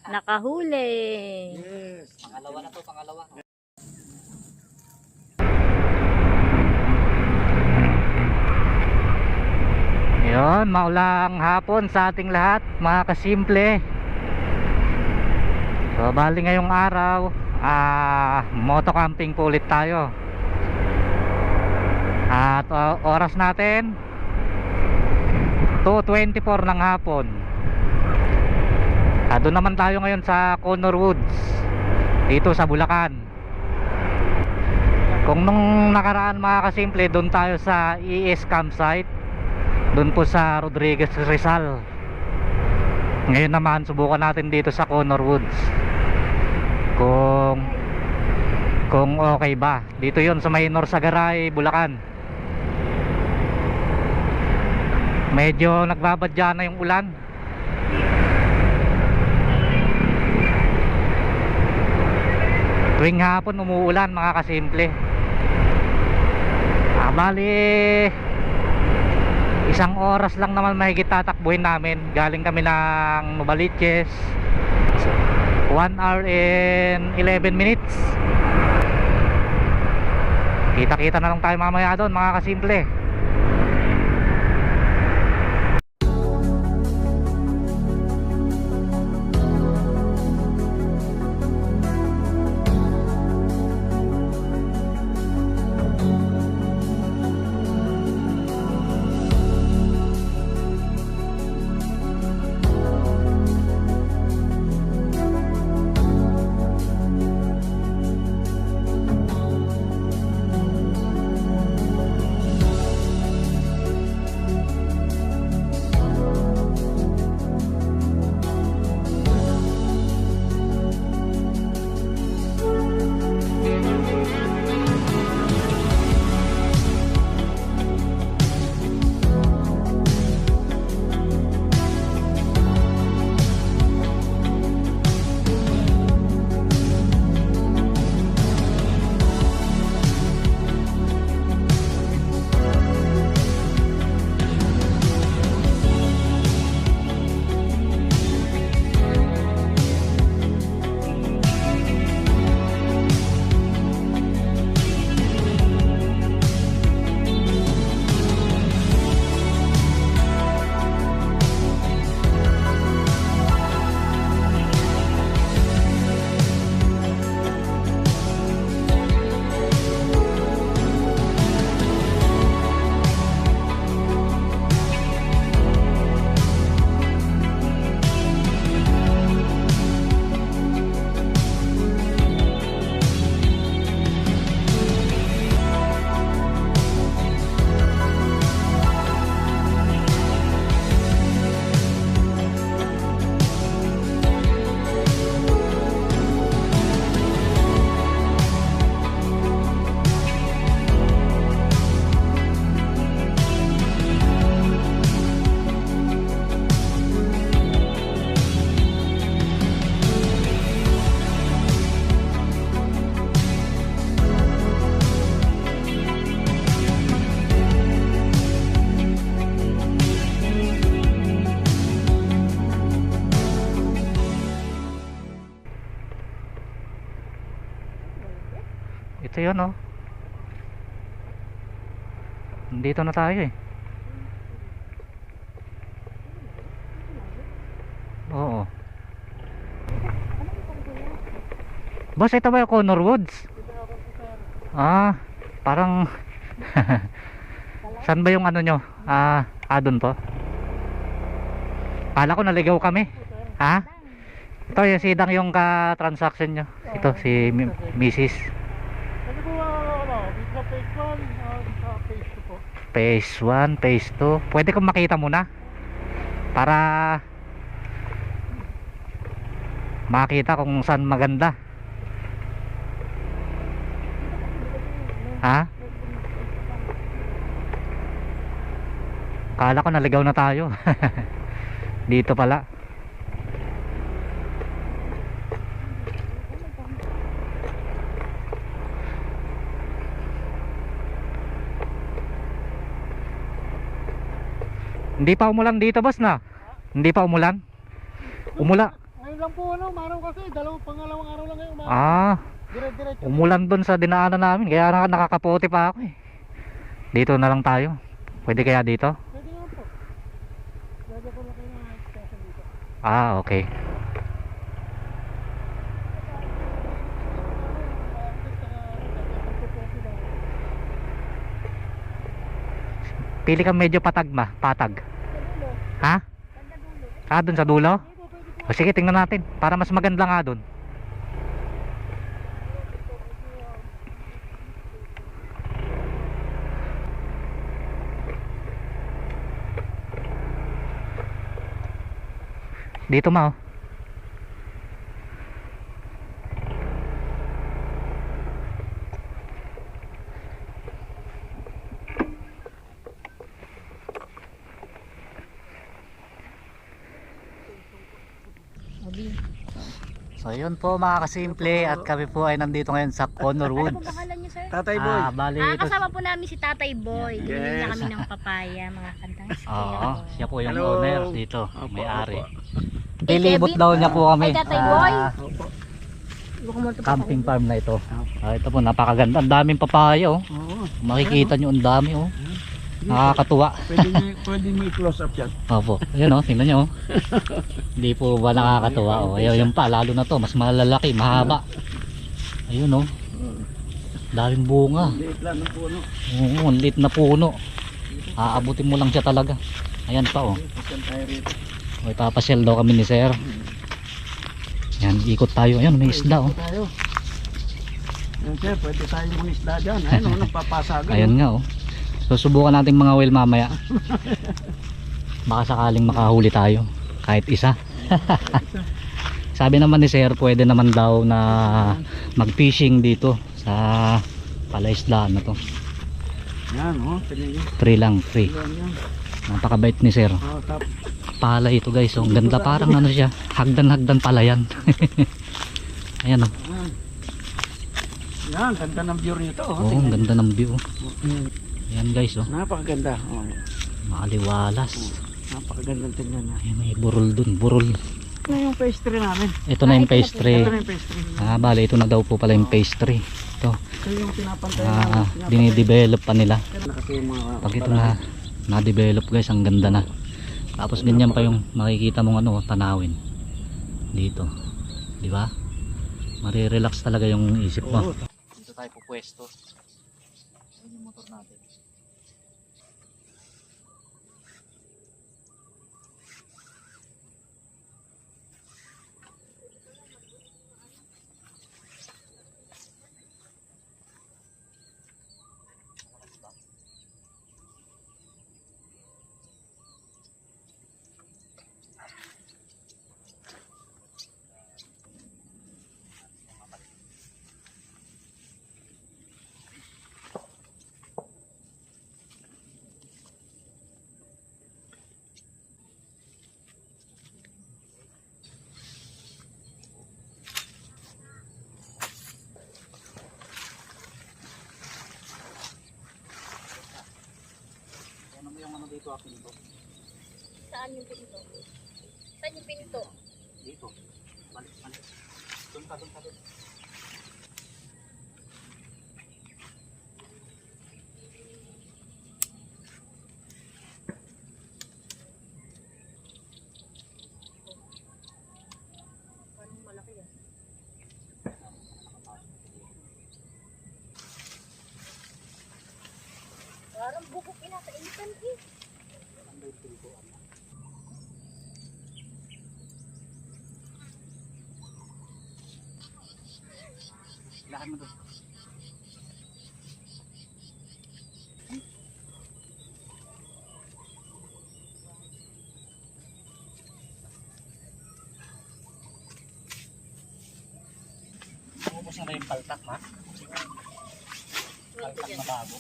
Nakahuli. Yes. Pangalawa na to, pangalawa. Yun, maulang hapon sa ating lahat, mga kasimple. So, bali ngayong araw, moto camping po ulit tayo. At oras natin 2:24 ng hapon. Doon naman tayo ngayon sa Conor Woods, dito sa Bulacan. Kung nung nakaraan, mga kasimple, doon tayo sa ES campsite, doon po sa Rodriguez Rizal. Ngayon naman subukan natin dito sa Conor Woods kung okay ba. Dito yon sa may Norsagaray, Bulacan. Medyo nagbabadya na yung ulan. Tuwing hapon umuulan, mga kasimple. Bali isang oras lang naman mahigit tatakbuhin namin. Galing kami ng Novaliches, 1 hour and 11 minutes. Kita-kita na lang tayo mamaya doon, mga kasimple. Ito yun, oh. Dito na tayo, eh. Oo. Boss, ito ba yung Conor Woods? Parang saan ba yung ano nyo? Doon po. Kala ko naligaw kami. Ito yung sidang yung ka-transaction nyo. Ito si Mrs. Ano po sa phase 1, sa phase 2 po. Phase 1, phase 2. Pwede kong makita muna para makita kung saan maganda. Kala ko naligaw na tayo. Dito pala. Hindi pa umulan dito, boss, na? Hindi pa umulan? Umula. Ngayon lang po ano, maraw kasi, pangalawang araw lang ngayon. Dire-diretso. Umulan doon sa dinaanan namin, kaya nakakapote pa ako eh. Dito na lang tayo. Pwede kaya dito? Pwede nga po. Lagyan ko lang kayo ng station dito. Okay. Pili ka medyo patag. Ha? Doon sa dulo? Sige, tingnan natin. Para mas maganda nga doon. Dito ma oh. So yun po mga kasimple, at kami po ay nandito ngayon sa Conor Ano Woods. po pangalan niyo, sir? Tatay Boy. Bali ito. Kasama po namin si Tatay Boy. Yes. Bibili niya kami ng papaya, mga kantang Oo, siya po yung Hello. owner dito, may-ari. Eh, Dilibot Kevin? daw niya po kami. Ay, Tatay Boy. Opo. Baka mo ito pa Camping farm na ito. Ito po, napakaganda. Ang daming papaya oh. Oo. Makikita nyo, ang dami oh. Nakakatuwa. Pwede may close up yan. Opo, ayun oh, tingnan nyo oh. Hindi po ba nakakatuwa oh. Ayun yung pa, lalo na to, mas malalaki, mahaba. Ayun oh. Daming bunga. Liit lang ng puno. Oo, ang liit na puno. Aabutin mo lang siya talaga. Ayan pa oh. Pasyal tayo rito. O, ipapasyal daw kami ni sir. Yan, ikot tayo. Ayan, may isda oh. Tayo. Yan sir, pwede tayong munisda dyan. Ayun o, nagpapasagan. Ayun nga oh. Susubukan natin mga whale mamaya. Baka sakaling makahuli tayo. Kahit isa. Sabi naman ni sir, pwede naman daw na mag-fishing dito sa palaisdaan na to. Yan o, pinigil. Free lang, free. Yan. Napakabait ni sir. Oh, tap. Pala ito guys, oh. Ang ganda, parang ano siya, hagdan-hagdan pala yan. Ayan oh. Yan, ganda ng view rito. Oh, ang ganda ng view. Yan. Ayan guys oh. Napakaganda. Oh. Makaliwalas. Napakagandang tingnan niya. Ayan, may burol dun, burol. Ito na yung pastry namin. Ito na yung pastry. Ito na yung pastry. Bale, ito na daw po pala yung pastry. Ito, Ito yung pinapantay namin. dinidevelop pa nila. Kasi yung mga Pag ito na-develop guys, ang ganda na. Tapos ganyan pa yung makikita mong ano, tanawin. Dito. Di ba? Marirelax talaga yung isip mo. Dito tayo pupwesto. Ayun yung motor natin. Ano mo yung ano dito akin ito? Saan yung pinto? Saan yung pinto? Dito. Balik. Doon ka. Anong malaki yan? Parang bukok inatainitan eh. Lahan mo doon. Ubus na yung paltak ha? Paltak na bago.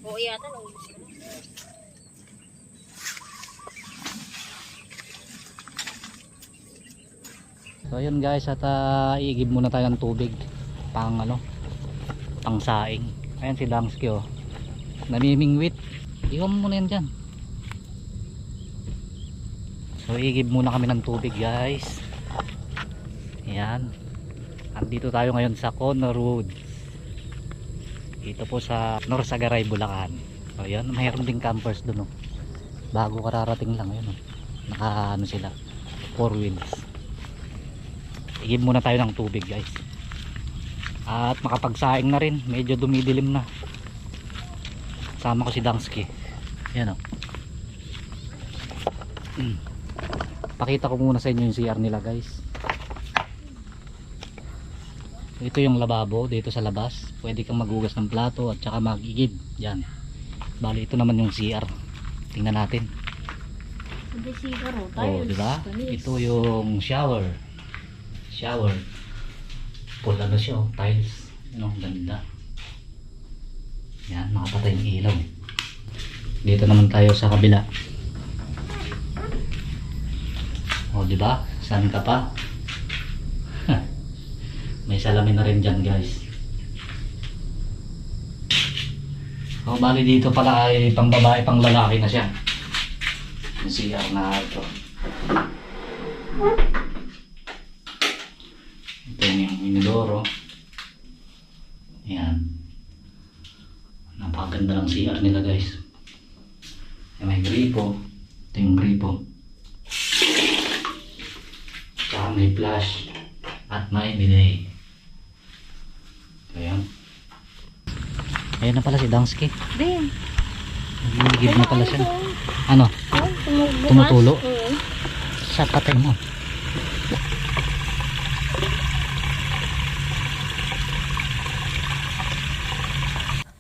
Oo yata, naubos ko. So yun guys, at iigib muna tayo ng tubig pang ano, pang saing. Ayan si Dangsky oh, namimingwit. Iwan mo muna yan dyan. So igib muna kami ng tubig guys. Ayan. Andito tayo ngayon sa Cono Road. Dito po sa Norsagaray, Bulacan. So ayan, mayroon ding campers doon, oh. Bago kararating lang yun, oh. Naka ano sila, 4 wheels. Igib muna tayo ng tubig guys. At makapagsaing na rin, medyo dumidilim na. Sama ko si Dangsky. Ayan, oh. Pakita ko muna sa inyo yung CR nila guys. Ito yung lababo dito sa labas. Pwede kang maghugas ng plato at saka magigib. Yan. Bali ito naman yung CR. Tingnan natin. Hindi siguro. Oh, di ba? Ito yung shower. Shower. Full ano siya, oh, tiles. Ano, ganda. Yan, nakapatay yung ilaw. Dito naman tayo sa kabila. Oh, di ba? Saan ka pa? May salamin na rin dyan guys. Oh, bali dito pala ay pang babae, pang lalaki na siya. Yung CR na ito. Ito yung inidoro. Ayan. Napakaganda ng CR nila guys. May gripo. Ito yung gripo. Tsaka may flash. At may bidet. Ayan. Ayan na pala si Dangsky. Din. Nagigib na pala siya. Ano? Tumutulo? Sa patay mo.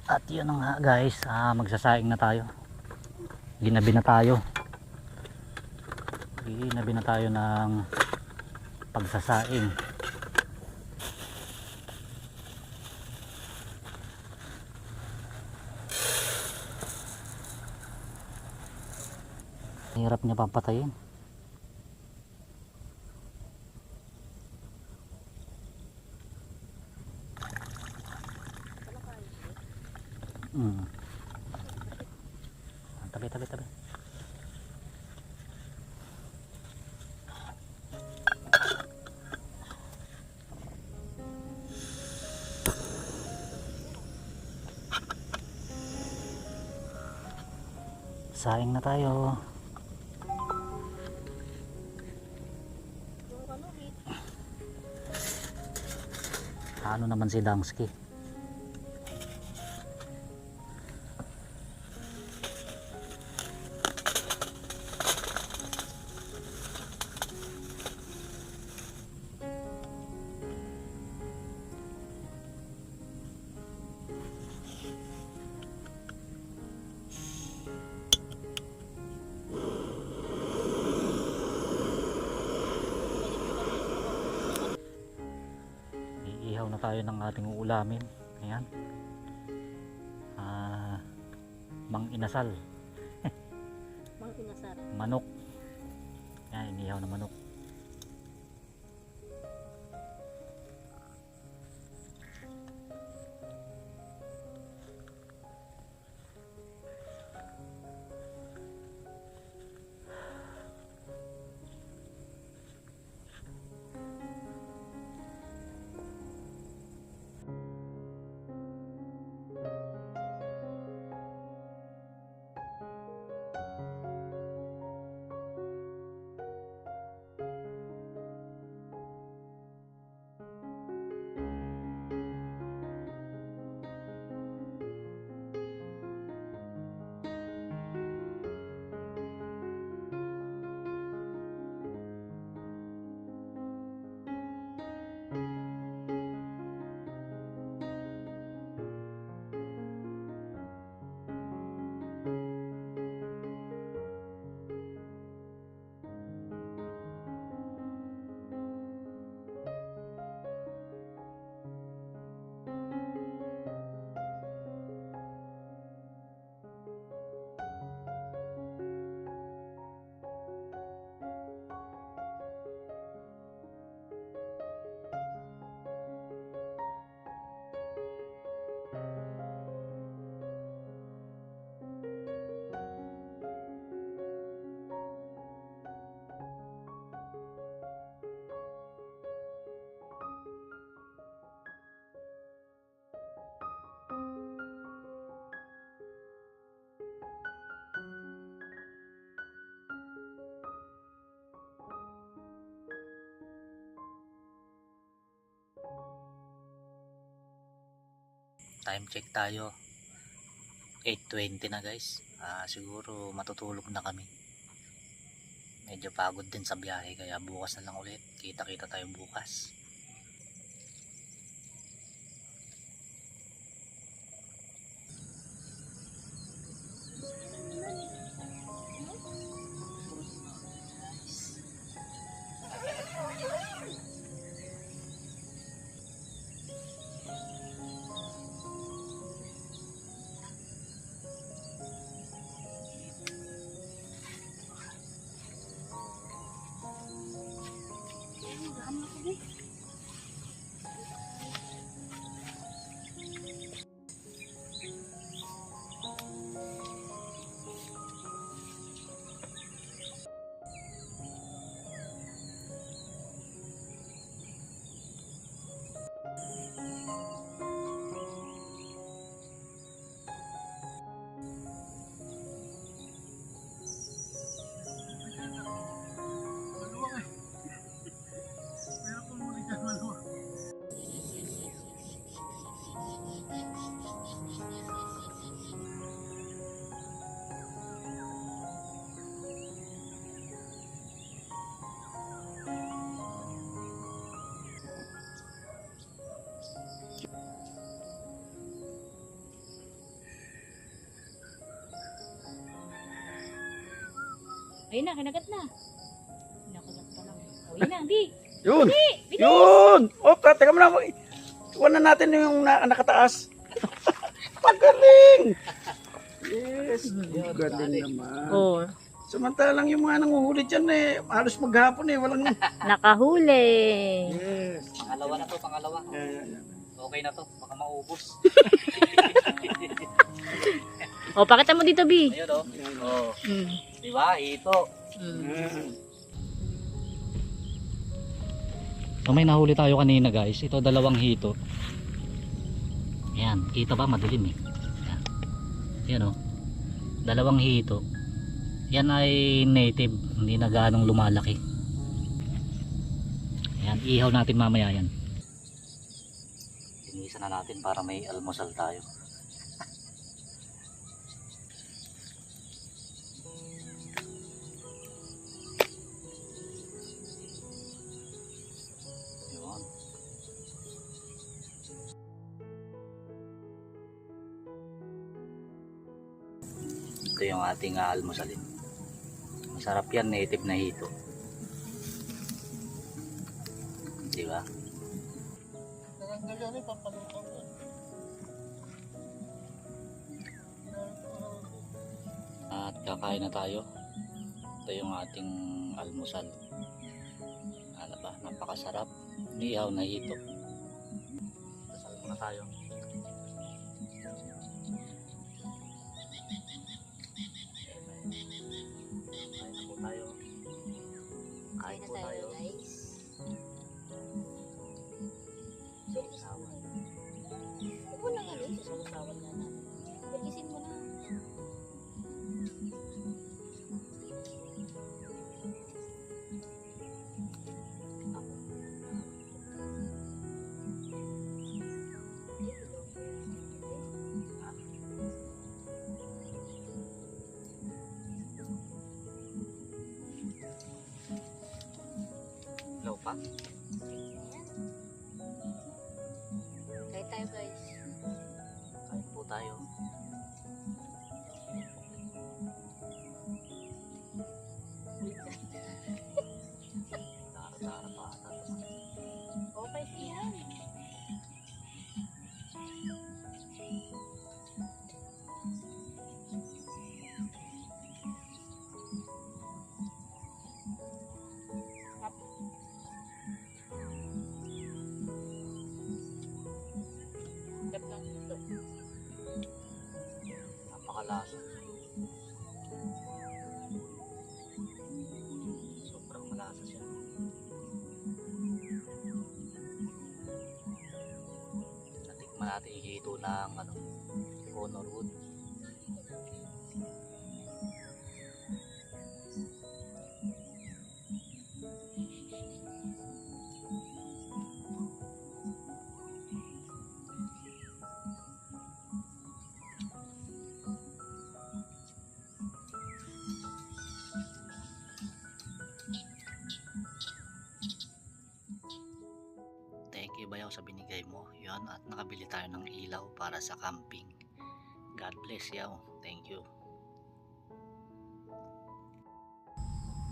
At yun na nga guys, magsasaing na tayo. Ginabi na tayo. Ginabi na tayo ng pagsasaing. Hirap niya papatayin. Tabi, tabi, tabi. Saing na tayo. Ano naman si Dangsky? Iihaw na tayo ng ating uulamin. Ayan. Mang inasal. Mang inasal. Manok. Ayan, inihaw na manok. Time check tayo. 8:20 na guys. Siguro matutulog na kami. Medyo pagod din sa biyahe kaya bukas na lang ulit. Kita-kita tayo bukas. Ayun na, kinagat na. Kinakagat pa lang. Oh, yun na, di. Yun! Di, bilis. Yun! Oh, teka mo lang. Iwan na natin yung nakataas. Pagaling! Yes! Galing naman. Oh, Samantalang yung mga nanguhuli dyan halos maghapon walang... nakahuli. Yes! Pangalawa na to, pangalawa. Yeah. Okay na to, baka maubos. Oh, pakita mo dito, Bi. Ayun oh. Oh, Mm. di ba? Ito. So may nahuli tayo kanina guys. Ito dalawang hito. Ayan, kita ba? Madilim eh. Ayan. Ayan oh. Dalawang hito. Yan ay native, hindi na gaanong lumalaki. Ayan, ihaw natin mamaya yan. Tinisa na natin para may almusal tayo. Yun. Ito yung ating almusalin. Masarap yan, native na hito. Di ba? At kakain na tayo. Ito yung ating almusal. Ano ba? Napakasarap. Ihaw na hito. Dasal muna tayo. Kain na po tayo. Kain po tayo. Guys. Sausawan. Huwag mo lang ano, sususawan na natin. Bilisin mo na. Ilaw pa? Kain tayo, guys. Kain po tayo. Tara-tara pa ata. Okay siya. Napakalasa. Sobrang malasa siya. Natikman natin yung hito ng honor wood. ngayon at nakabili tayo ng ilaw para sa camping. God bless yaw. Thank you.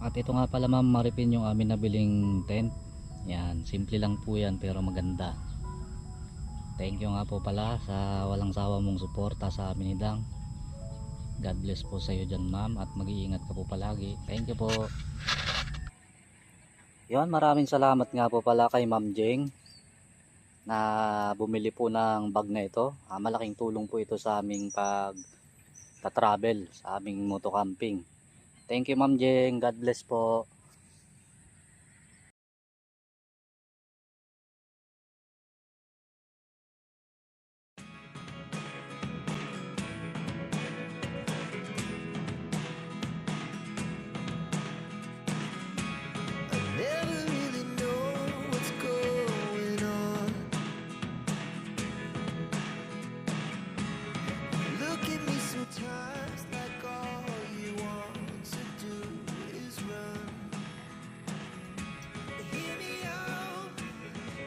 At ito nga pala ma'am Maripin yung amin nabiling tent. Yan, simple lang po yan pero maganda. Thank you nga po pala sa walang sawa mong suporta sa amin ni Dang. God bless po sa iyo dyan ma'am at mag-iingat ka po palagi. Thank you po. Yan, maraming salamat nga po pala kay Ma'am Jeng na bumili po ng bag na ito. Malaking tulong po ito sa aming pag-travel, sa aming moto camping. Thank you Ma'am Jeng. God bless po. Never really know what's going on. Look at me sometimes like all you want to do is run. Hear me out,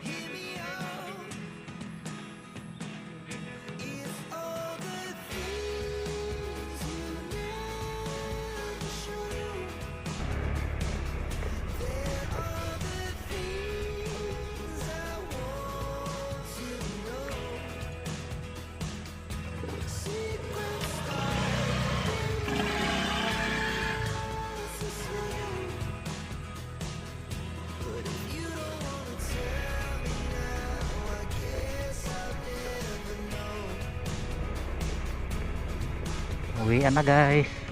hear me out. If all the things you never show, there are the things I want to know. Secrets are so slow. But if you don't wanna tell me now, I guess I'll never know. Uwian na guys.